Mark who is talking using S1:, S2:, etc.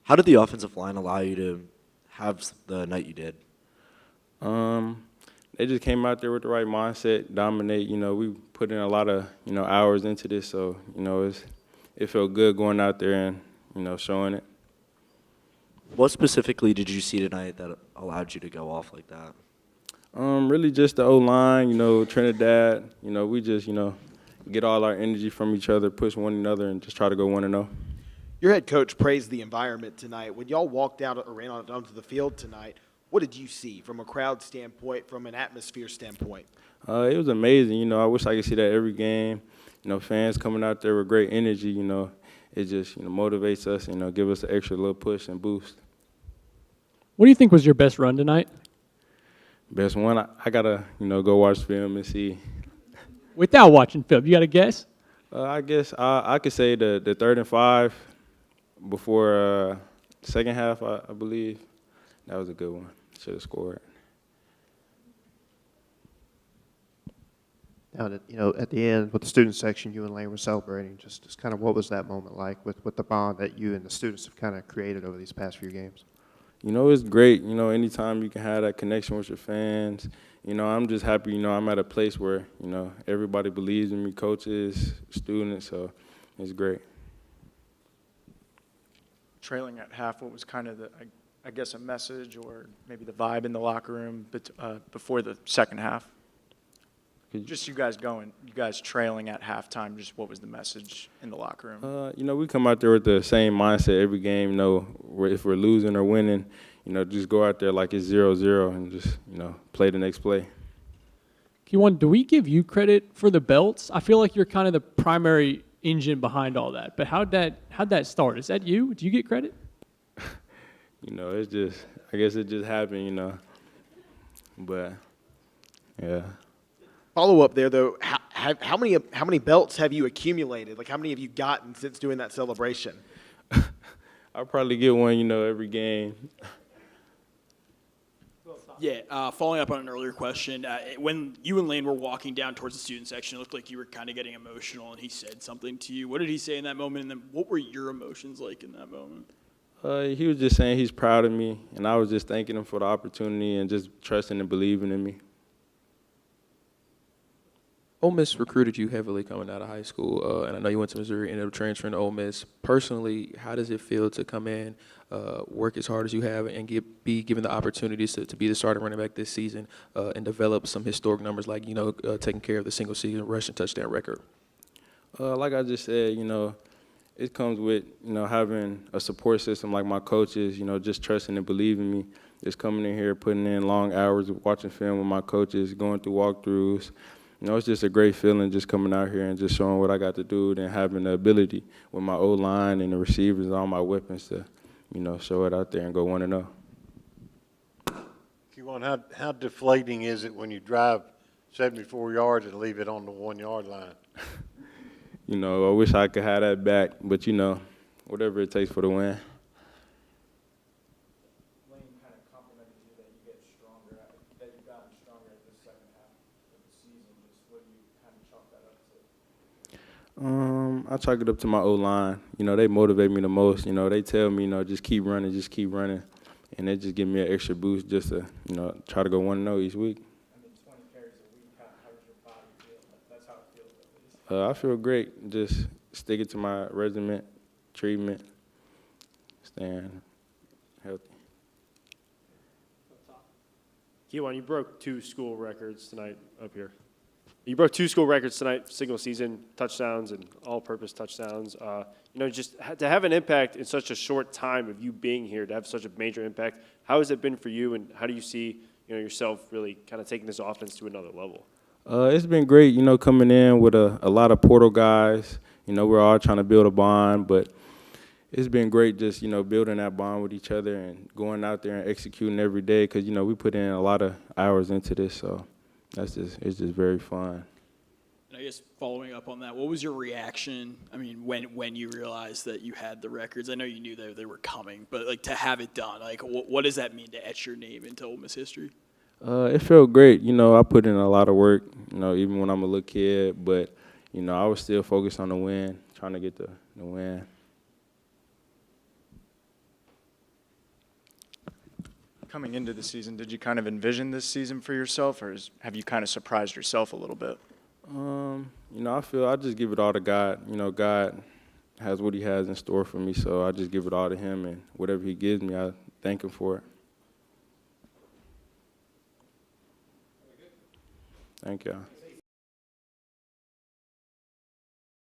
S1: How did the offensive line allow you to have the night you did?
S2: They just came out there with the right mindset, dominate. We put in a lot of, hours into this, so, it felt good going out there and, showing it.
S1: What specifically did you see tonight that allowed you to go off like that?
S2: Really just the O-line, Trinidad. We just, get all our energy from each other, push one another, and just try to go 1-0.
S3: Your head coach praised the environment tonight. When y'all walked out or ran onto the field tonight, what did you see from a crowd standpoint, from an atmosphere standpoint?
S2: It was amazing. I wish I could see that every game. Fans coming out there with great energy. It just motivates us. Give us an extra little push and boost.
S4: What do you think was your best run tonight?
S2: Best one, I gotta go watch film and see.
S4: Without watching film, you got to guess?
S2: I guess I could say the 3rd and 5 before second half. I believe that was a good one. Should have scored.
S5: Now, at the end with the student section, you and Lane were celebrating. Just kind of what was that moment like with the bond that you and the students have kind of created over these past few games?
S2: It's great. Anytime you can have that connection with your fans. I'm just happy. I'm at a place where everybody believes in me, coaches, students. So it's great.
S6: Trailing at half, what was kind of I guess a message or maybe the vibe in the locker room before the second half? Just you guys trailing at halftime, just what was the message in the locker room?
S2: We come out there with the same mindset every game. If we're losing or winning, just go out there like it's 0-0 and just, play the next play.
S4: Kewan, do we give you credit for the belts? I feel like you're kind of the primary engine behind all that. But how'd that start? Is that you? Do you get credit?
S2: It's just, I guess it just happened, But, yeah.
S3: Follow up there, though. How many belts have you accumulated? Like, how many have you gotten since doing that celebration?
S2: I'll probably get one, every game.
S7: Yeah, following up on an earlier question, when you and Lane were walking down towards the student section, it looked like you were kind of getting emotional, and he said something to you. What did he say in that moment, and then what were your emotions like in that moment?
S2: He was just saying he's proud of me, and I was just thanking him for the opportunity and just trusting and believing in me.
S8: Ole Miss recruited you heavily coming out of high school, and I know you went to Missouri, ended up transferring to Ole Miss. Personally, how does it feel to come in, work as hard as you have, and be given the opportunities to be the starting running back this season and develop some historic numbers like, taking care of the single-season rushing touchdown record?
S2: Like I just said, it comes with, having a support system like my coaches, just trusting and believing me. Just coming in here, putting in long hours of watching film with my coaches, going through walkthroughs. It's just a great feeling just coming out here and just showing what I got to do and having the ability with my O-line and the receivers and all my weapons to, show it out there and go 1-0.
S9: Kewan, how deflating is it when you drive 74 yards and leave it on the 1-yard line?
S2: I wish I could have that back, but, whatever it takes for the win. I chalk it up to my O-line. They motivate me the most. They tell me, just keep running. And they just give me an extra boost just to, try to go 1-0 each week.
S6: 20 carries a week, how does your body feel? That's how it feels at least.
S2: I feel great. Just sticking to my regimen, treatment, staying healthy.
S10: Kewan, you broke 2 school records tonight up here. You broke 2 school records tonight, single season touchdowns and all-purpose touchdowns. Just to have an impact in such a short time of you being here, to have such a major impact, how has it been for you, and how do you see yourself really kind of taking this offense to another level?
S2: It's been great, coming in with a lot of portal guys. We're all trying to build a bond, but it's been great just, building that bond with each other and going out there and executing every day because, we put in a lot of hours into this, so. It's just very fun.
S7: And I guess following up on that, what was your reaction? I mean, when you realized that you had the records, I know you knew they were coming, but to have it done, what does that mean to etch your name into Ole Miss history?
S2: It felt great. I put in a lot of work. Even when I'm a little kid, but I was still focused on the win, trying to get the win.
S6: Coming into the season, did you kind of envision this season for yourself, or have you kind of surprised yourself a little bit?
S2: I just give it all to God. God has what he has in store for me, so I just give it all to him, and whatever he gives me, I thank him for it. Thank y'all.